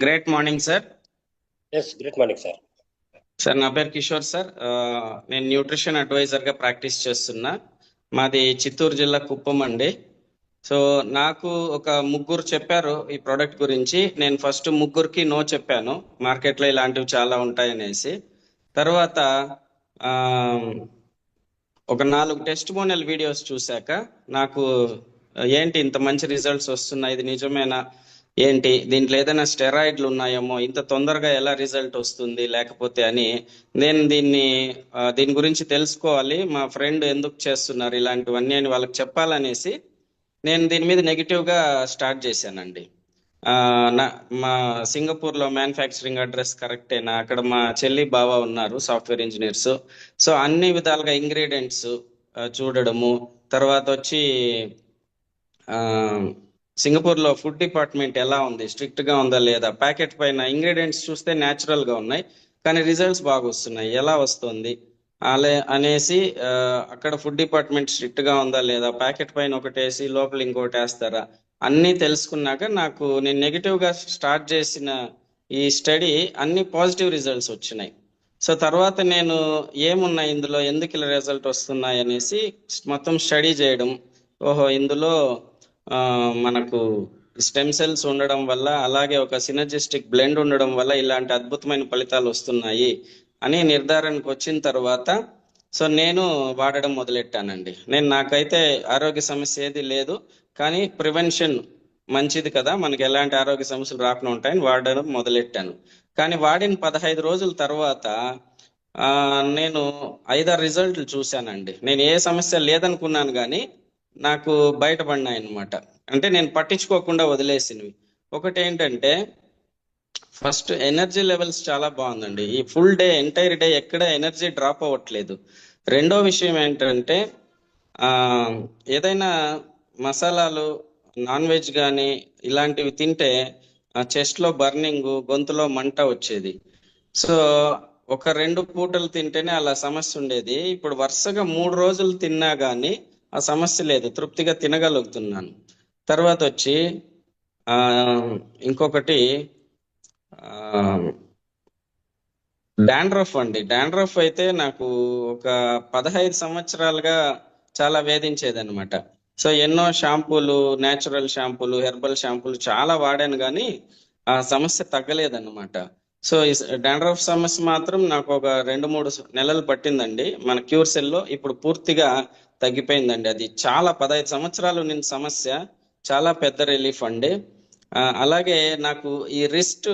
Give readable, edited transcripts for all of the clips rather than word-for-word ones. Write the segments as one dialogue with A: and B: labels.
A: Great morning sir.
B: Yes, good morning sir.
A: Sir నా పేరు Kishore sir. నేను న్యూట్రిషన్ అడ్వైజర్గా ప్రాక్టీస్ చేస్తున్నా. మాది చిత్తూరు జిల్లా కుప్పం అండి. సో నాకు ఒక ముగ్గురు చెప్పారు ఈ ప్రోడక్ట్ గురించి. నేను ఫస్ట్ ముగ్గురికి నో చెప్పాను, మార్కెట్లో ఇలాంటివి చాలా ఉంటాయనేసి. తర్వాత ఒక 4 టెస్టిమోనియల్ వీడియోస్ చూశాక నాకు ఏంటి ఇంత మంచి రిజల్ట్స్ వస్తున్నాయి, ఇది నిజమేనా, ఏంటి దీంట్లో ఏదైనా స్టెరాయిడ్లు ఉన్నాయేమో, ఇంత తొందరగా ఎలా రిజల్ట్ వస్తుంది లేకపోతే అని నేను దీని గురించి తెలుసుకోవాలి, మా ఫ్రెండ్ ఎందుకు చేస్తున్నారు ఇలాంటివన్నీ అని వాళ్ళకి చెప్పాలనేసి నేను దీని మీద నెగిటివ్గా స్టార్ట్ చేశానండి. మా సింగపూర్లో మ్యానుఫ్యాక్చరింగ్ అడ్రస్ కరెక్టేనా, అక్కడ మా చెల్లి బావ ఉన్నారు సాఫ్ట్వేర్ ఇంజనీర్స్. సో అన్ని విధాలుగా ఇంగ్రీడియంట్స్ చూడడము, తర్వాత వచ్చి సింగపూర్లో ఫుడ్ డిపార్ట్మెంట్ ఎలా ఉంది, స్ట్రిక్ట్గా ఉందా లేదా, ప్యాకెట్ పైన ఇంగ్రీడియంట్స్ చూస్తే న్యాచురల్గా ఉన్నాయి కానీ రిజల్ట్స్ బాగా వస్తున్నాయి, ఎలా వస్తుంది అనేసి అక్కడ ఫుడ్ డిపార్ట్మెంట్ స్ట్రిక్ట్గా ఉందా లేదా, ప్యాకెట్ పైన ఒకటి వేసి లోపల ఇంకోటి వేస్తారా, అన్నీ తెలుసుకున్నాక నేను నెగిటివ్గా స్టార్ట్ చేసిన ఈ స్టడీ అన్ని పాజిటివ్ రిజల్ట్స్ వచ్చినాయి. సో తర్వాత నేను ఏమున్నాయి ఇందులో, ఎందుకు ఇలా రిజల్ట్ వస్తున్నాయి అనేసి మొత్తం స్టడీ చేయడం, ఓహో ఇందులో మనకు స్టెమ్ సెల్స్ ఉండడం వల్ల, అలాగే ఒక సినర్జిస్టిక్ బ్లెండ్ ఉండడం వల్ల ఇలాంటి అద్భుతమైన ఫలితాలు వస్తున్నాయి అని నిర్ధారణకు వచ్చిన తర్వాత సో నేను వాడడం మొదలెట్టానండి. నాకైతే ఆరోగ్య సమస్య ఏది లేదు, కానీ ప్రివెన్షన్ మంచిది కదా, మనకి ఎలాంటి ఆరోగ్య సమస్యలు రాకుండా ఉంటాయని వాడడం మొదలెట్టాను. కానీ వాడిన 15 రోజుల తర్వాత నేను 5-6 రిజల్ట్లు చూశానండి. నేను ఏ సమస్య లేదనుకున్నాను కానీ నాకు బయటపడినాయి అనమాట. అంటే నేను పట్టించుకోకుండా వదిలేసినవి. ఒకటి ఏంటంటే, ఫస్ట్ ఎనర్జీ లెవెల్స్ చాలా బాగుందండి. ఈ ఫుల్ డే ఎంటైర్ డే ఎక్కడ ఎనర్జీ డ్రాప్ అవ్వట్లేదు. రెండో విషయం ఏంటంటే, ఏదైనా మసాలాలు, నాన్ వెజ్ కానీ ఇలాంటివి తింటే చెస్ట్లో బర్నింగ్, గొంతులో మంట వచ్చేది. సో ఒక 2 పూటలు తింటేనే అలా సమస్య ఉండేది. ఇప్పుడు వరుసగా 3 రోజులు తిన్నా కానీ ఆ సమస్య లేదు, తృప్తిగా తినగలుగుతున్నాను. తర్వాత వచ్చి ఇంకొకటి డాండ్రఫ్ అండి. డాండ్రఫ్ అయితే నాకు ఒక 15 సంవత్సరాలుగా చాలా వేధించేది అనమాట. సో ఎన్నో షాంపూలు, న్యాచురల్ షాంపూలు, హెర్బల్ షాంపూలు చాలా వాడాను కానీ ఆ సమస్య తగ్గలేదన్నమాట. సో ఈ డాండ్రఫ్ సమస్య మాత్రం నాకు ఒక 2-3 నెలలు పట్టిందండి మన క్యూర్ సెల్లో. ఇప్పుడు పూర్తిగా తగ్గిపోయిందండి. అది చాలా 15 సంవత్సరాలు ఉన్న సమస్య, చాలా పెద్ద రిలీఫ్ అండి. అలాగే నాకు ఈ రిస్ట్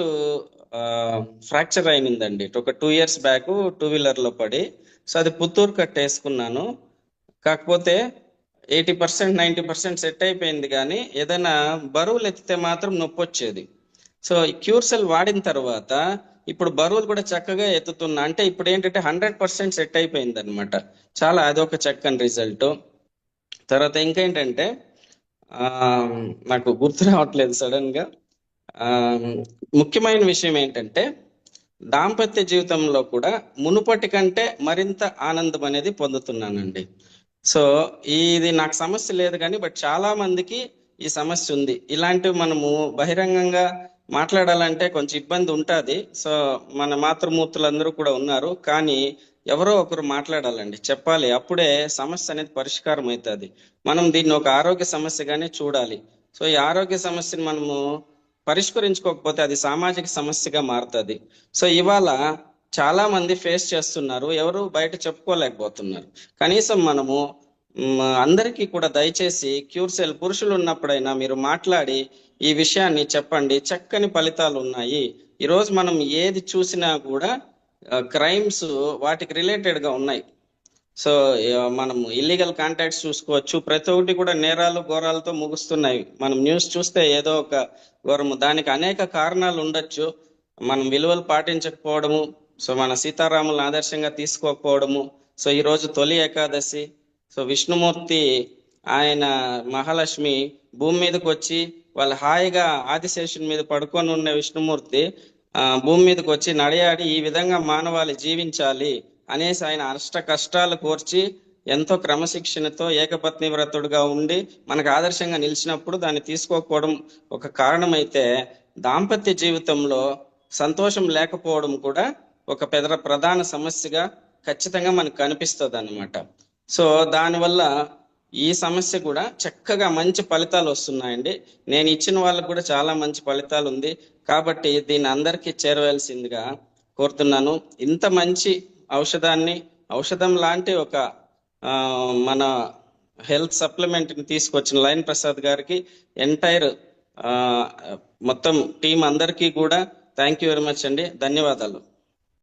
A: ఫ్రాక్చర్ అయినందండి ఒక 2 years బ్యాక్ 2-wheelerలో పడి. సో అది పుత్తూరు కట్ వేసుకున్నాను, కాకపోతే 80% 90% సెట్ అయిపోయింది కానీ ఏదైనా బరువులు ఎత్తితే మాత్రం నొప్పి వచ్చేది. సో క్యూర్ సెల్ వాడిన తర్వాత ఇప్పుడు బరువులు కూడా చక్కగా ఎత్తుతున్నా. అంటే ఇప్పుడు ఏంటంటే 100% సెట్ అయిపోయింది అనమాట. చాలా అదొక చక్కని రిజల్ట్. తర్వాత ఇంకేంటంటే నాకు గుర్తు రావట్లేదు సడన్గా. ముఖ్యమైన విషయం ఏంటంటే, దాంపత్య జీవితంలో కూడా మునుపటి కంటే మరింత ఆనందం అనేది పొందుతున్నానండి. సో ఇది నాకు సమస్య లేదు కానీ బట్ చాలా మందికి ఈ సమస్య ఉంది. ఇలాంటివి మనము బహిరంగంగా మాట్లాడాలంటే కొంచెం ఇబ్బంది ఉంటుంది. సో మన మాతృమూర్తులందరూ కూడా ఉన్నారు, కానీ ఎవరో ఒకరు మాట్లాడాలండి, చెప్పాలి. అప్పుడే సమస్య అనేది పరిష్కారం అవుతుంది. మనం దీన్ని ఒక ఆరోగ్య సమస్యగానే చూడాలి. సో ఈ ఆరోగ్య సమస్యను మనము పరిష్కరించుకోకపోతే అది సామాజిక సమస్యగా మారుతుంది. సో ఇవాళ చాలా మంది ఫేస్ చేస్తున్నారు, ఎవరు బయట చెప్పుకోలేకపోతున్నారు. కనీసం మనము అందరికీ కూడా దయచేసి క్యూర్ సెల్ పురుషులు ఉన్నప్పుడైనా మీరు మాట్లాడి ఈ విషయాన్ని చెప్పండి. చక్కని ఫలితాలు ఉన్నాయి. ఈరోజు మనం ఏది చూసినా కూడా క్రైమ్స్ వాటికి రిలేటెడ్గా ఉన్నాయి. సో మనం ఇల్లీగల్ కాంటాక్ట్స్ చూసుకోవచ్చు, ప్రతి ఒక్కటి కూడా నేరాలు ఘోరాలతో ముగుస్తున్నాయి. మనం న్యూస్ చూస్తే ఏదో ఒక ఘోరము, దానికి అనేక కారణాలు ఉండొచ్చు. మనం విలువలు పాటించకపోవడము, సో మన సీతారాములను ఆదర్శంగా తీసుకోకపోవడము. సో ఈరోజు తొలి ఏకాదశి. సో విష్ణుమూర్తి ఆయన మహాలక్ష్మి భూమి మీదకి వచ్చి వాళ్ళు హాయిగా ఆదిశేషుని మీద పడుకొని ఉన్న విష్ణుమూర్తి భూమి మీదకి వచ్చి నడయాడి ఈ విధంగా మానవాళి జీవించాలి అనేసి ఆయన అష్ట కష్టాలు కోర్చి ఎంతో క్రమశిక్షణతో ఏకపత్ని వ్రతుడుగా ఉండి మనకు ఆదర్శంగా నిలిచినప్పుడు దాన్ని తీసుకోకపోవడం ఒక కారణమైతే, దాంపత్య జీవితంలో సంతోషం లేకపోవడం కూడా ఒక ప్రధాన సమస్యగా ఖచ్చితంగా మనకు కనిపిస్తుంది అన్నమాట. సో దానివల్ల ఈ సమస్య కూడా చక్కగా మంచి ఫలితాలు వస్తున్నాయండి. నేను ఇచ్చిన వాళ్ళకు కూడా చాలా మంచి ఫలితాలు ఉంది. కాబట్టి దీన్ని అందరికీ చేరవేయాల్సిందిగా కోరుతున్నాను. ఇంత మంచి ఔషధం లాంటి ఒక మన హెల్త్ సప్లిమెంట్ని తీసుకొచ్చిన లయన్ ప్రసాద్ గారికి ఎంటైర్ మొత్తం టీం అందరికీ కూడా థ్యాంక్ యూ వెరీ మచ్ అండి. ధన్యవాదాలు.